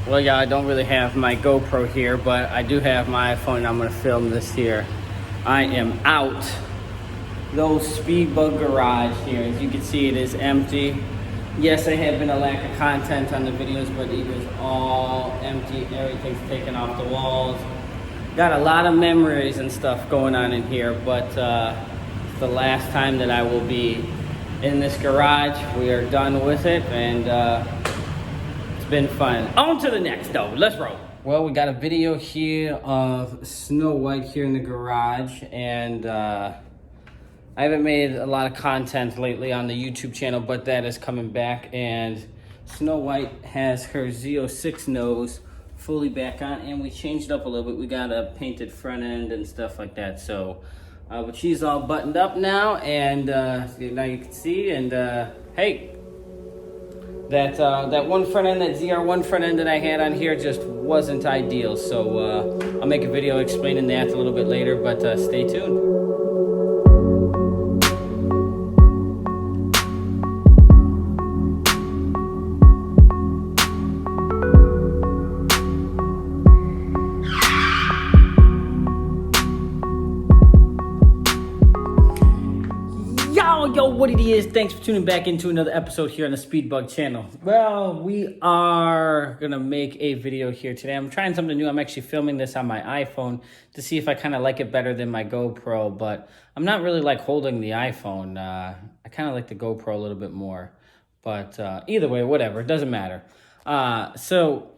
Well, yeah, I don't really have my GoPro here, but I do have my iPhone and I'm gonna film this here. I am out. Those SpeedBug garage here, as you can see, it is empty. Yes, there had been a lack of content on the videos, but it is all empty. Everything's taken off the walls. Got a lot of memories and stuff going on in here, but it's the last time that I will be in this garage. We are done with it, and it's been fun. On to the next, though. Let's roll. Well, we got a video here of Snow White here in the garage, and I haven't made a lot of content lately on the YouTube channel, but that is coming back, and Snow White has her Z06 nose fully back on, and we changed up a little bit. We got a painted front end and stuff like that, so but she's all buttoned up now, and now you can see, and hey, that one front end, that ZR1 front end that I had on here just wasn't ideal, so I'll make a video explaining that a little bit later, but stay tuned. Yo, what it is, thanks for tuning back into another episode here on the SpeedBug channel. Well, we are gonna make a video here today. I'm trying something new. I'm actually filming this on my iPhone to see if I kind of like it better than my GoPro, but I'm not really like holding the iPhone. I kind of like the GoPro a little bit more, but either way, whatever, it doesn't matter. So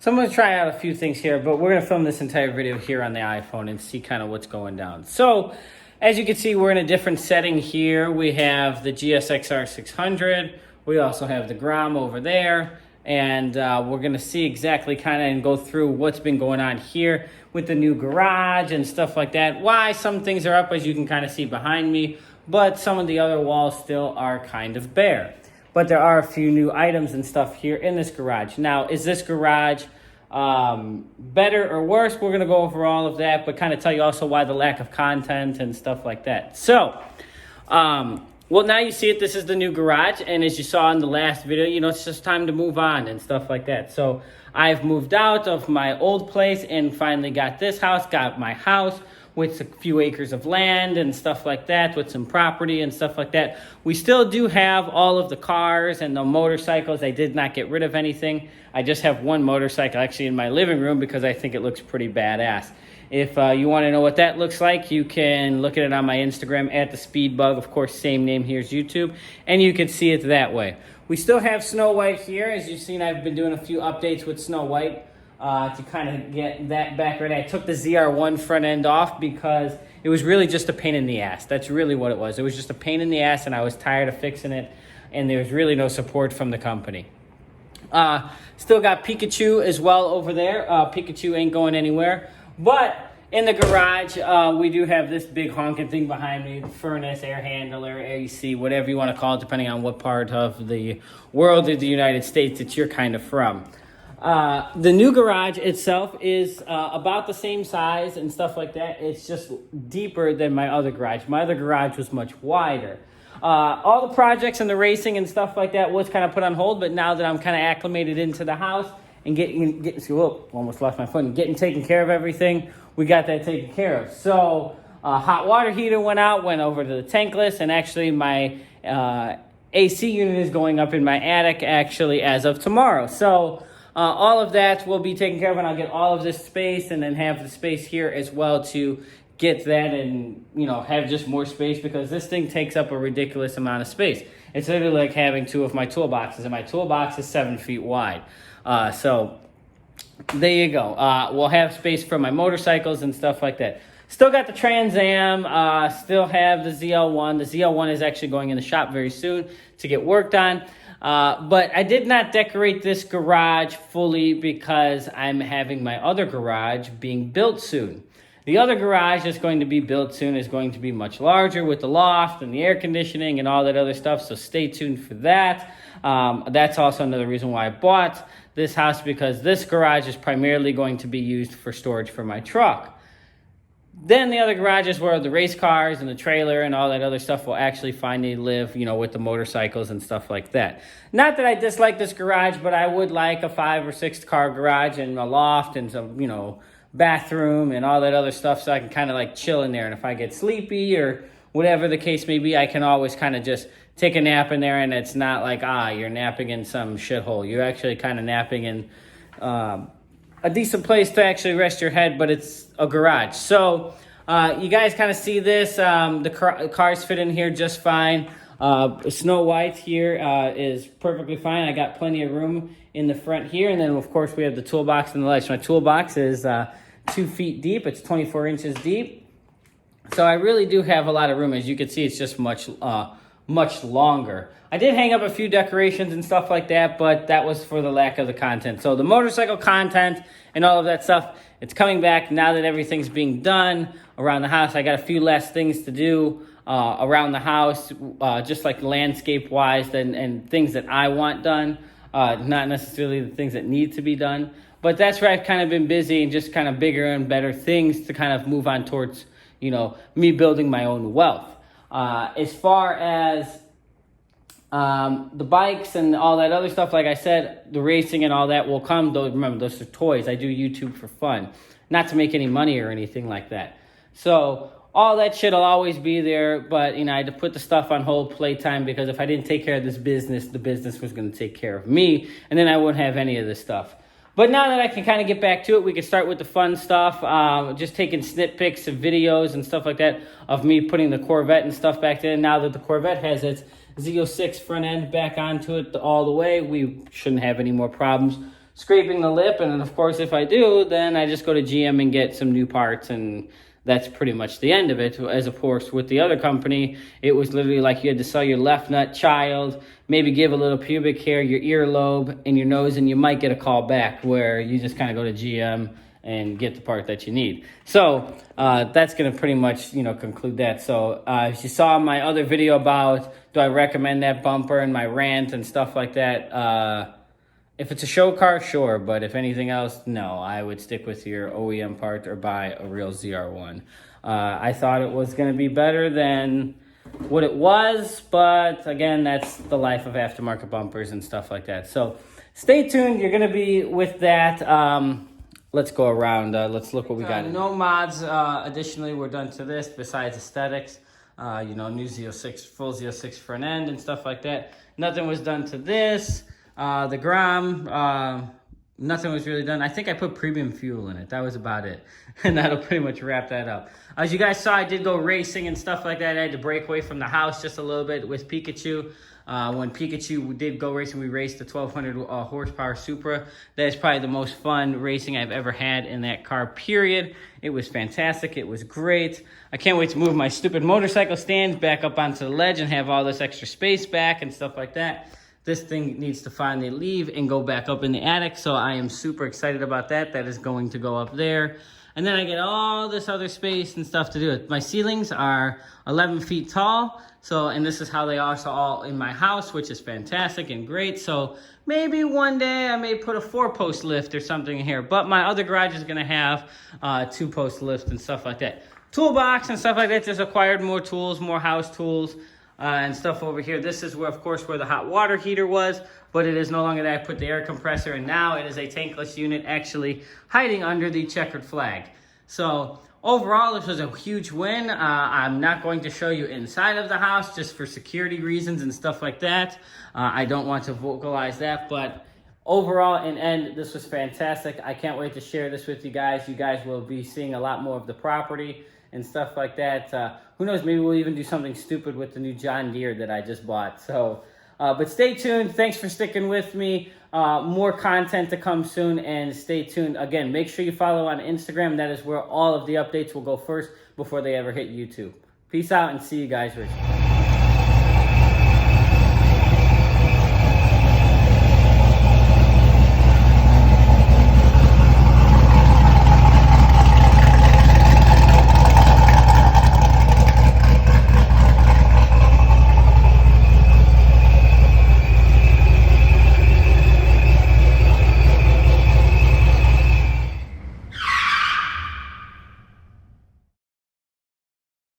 I'm gonna try out a few things here, but we're gonna film this entire video here on the iPhone and see kind of what's going down. So, as you can see, we're in a different setting here. We have the GSX-R 600. We also have the Grom over there. And we're going to see exactly kind of and go through what's been going on here with the new garage and stuff like that. Why some things are up, as you can kind of see behind me, but some of the other walls still are kind of bare. But there are a few new items and stuff here in this garage. Now, is this garage better or worse? We're gonna go over all of that, but kind of tell you also why the lack of content and stuff like that. So well, now you see it, this is the new garage, and as you saw in the last video, you know, it's just time to move on and stuff like that. So I've moved out of my old place and finally got this house, got my house with a few acres of land and stuff like that, with some property and stuff like that. We still do have all of the cars and the motorcycles. I did not get rid of anything. I just have one motorcycle actually in my living room because I think it looks pretty badass. If you want to know what that looks like, you can look at it on my Instagram at the SpeedBug. Of course, same name here as YouTube, and you can see it that way. We still have Snow White here. As you've seen, I've been doing a few updates with Snow White to kind of get that back ready. I took the ZR1 front end off because it was really just a pain in the ass. That's really what it was. It was just a pain in the ass, and I was tired of fixing it, and there was really no support from the company. Still got Pikachu as well over there. Pikachu ain't going anywhere. But in the garage, we do have this big honking thing behind me, furnace, air handler, AC, whatever you want to call it, depending on what part of the world of the United States that you're kind of from. The new garage itself is about the same size and stuff like that. It's just deeper than my other garage. My other garage was much wider. All the projects and the racing and stuff like that was kind of put on hold, but now that I'm kind of acclimated into the house and getting almost lost my foot, and getting taken care of everything, we got that taken care of. So hot water heater went out, went over to the tankless, and actually my AC unit is going up in my attic actually as of tomorrow. So all of that will be taken care of, and I'll get all of this space and then have the space here as well to get that and, you know, have just more space, because this thing takes up a ridiculous amount of space. It's literally like having two of my toolboxes, and my toolbox is 7 feet wide. So there you go. We'll have space for my motorcycles and stuff like that. Still got the Trans Am, still have the ZL1. The ZL1 is actually going in the shop very soon to get worked on. But I did not decorate this garage fully because I'm having my other garage being built soon. The other garage that's going to be built soon is going to be much larger with the loft and the air conditioning and all that other stuff, so stay tuned for that. That's also another reason why I bought this house, because this garage is primarily going to be used for storage for my truck. Then the other garage is where the race cars and the trailer and all that other stuff will actually finally live, you know, with the motorcycles and stuff like that. Not that I dislike this garage, but I would like a 5 or 6 car garage and a loft and some, you know, bathroom and all that other stuff, so I can kind of like chill in there. And if I get sleepy or whatever the case may be, I can always kind of just take a nap in there, and it's not like, you're napping in some shithole. You're actually kind of napping in a decent place to actually rest your head, but it's a garage. So you guys kind of see this. The cars fit in here just fine. Snow White here is perfectly fine. I got plenty of room in the front here. And then, of course, we have the toolbox and the ledge. My toolbox is 2 feet deep. It's 24 inches deep. So I really do have a lot of room. As you can see, it's just much longer. I did hang up a few decorations and stuff like that, but that was for the lack of the content. So the motorcycle content and all of that stuff, it's coming back now that everything's being done around the house. I got a few less things to do around the house, just like landscape-wise and things that I want done, not necessarily the things that need to be done. But that's where I've kind of been busy and just kind of bigger and better things to kind of move on towards, you know, me building my own wealth. As far as the bikes and all that other stuff, like I said, the racing and all that will come. Though, remember, those are toys. I do YouTube for fun, not to make any money or anything like that. So all that shit will always be there. But, you know, I had to put the stuff on hold, playtime, because if I didn't take care of this business, the business was going to take care of me, and then I wouldn't have any of this stuff. But now that I can kind of get back to it, we can start with the fun stuff. Just taking snip pics of videos and stuff like that of me putting the Corvette and stuff back in. Now that the Corvette has its Z06 front end back onto it all the way, we shouldn't have any more problems scraping the lip. And then, of course, if I do, then I just go to GM and get some new parts, and that's pretty much the end of it. As of course, with the other company, it was literally like you had to sell your left nut, child, maybe give a little pubic hair, your earlobe, and your nose, and you might get a call back, where you just kind of go to GM and get the part that you need. So that's going to pretty much, you know, conclude that. So as you saw my other video about, do I recommend that bumper and my rant and stuff like that, if it's a show car, sure, but if anything else, no. I would stick with your OEM part or buy a real ZR1. I thought it was going to be better than what it was, but again, that's the life of aftermarket bumpers and stuff like that. So stay tuned. You're going to be with that. Let's go around. Let's look what we got. No mods, additionally, were done to this besides aesthetics. You know, new Z06, full Z06 front end and stuff like that. Nothing was done to this. The Grom, nothing was really done. I think I put premium fuel in it. That was about it. And that'll pretty much wrap that up. As you guys saw, I did go racing and stuff like that. I had to break away from the house just a little bit with Pikachu. When Pikachu did go racing, we raced the 1200 horsepower Supra. That is probably the most fun racing I've ever had in that car, period. It was fantastic. It was great. I can't wait to move my stupid motorcycle stand back up onto the ledge and have all this extra space back and stuff like that. This thing needs to finally leave and go back up in the attic, so I am super excited about that. That is going to go up there. And then I get all this other space and stuff to do it. My ceilings are 11 feet tall, and this is how they are all in my house, which is fantastic and great. So maybe one day I may put a 4-post lift or something in here, but my other garage is gonna have 2-post lift and stuff like that. Toolbox and stuff like that, just acquired more tools, more house tools. And stuff over here. This is where, of course, where the hot water heater was, but it is no longer that. I put the air compressor, and now it is a tankless unit actually hiding under the checkered flag. So overall, this was a huge win. I'm not going to show you inside of the house just for security reasons and stuff like that. I don't want to vocalize that, but overall, in end, this was fantastic. I can't wait to share this with you guys. You guys will be seeing a lot more of the property and stuff like that. Who knows, maybe we'll even do something stupid with the new John Deere that I just bought. So, but stay tuned. Thanks for sticking with me. More content to come soon, and stay tuned. Again, make sure you follow on Instagram. That is where all of the updates will go first before they ever hit YouTube. Peace out, and see you guys, Rich.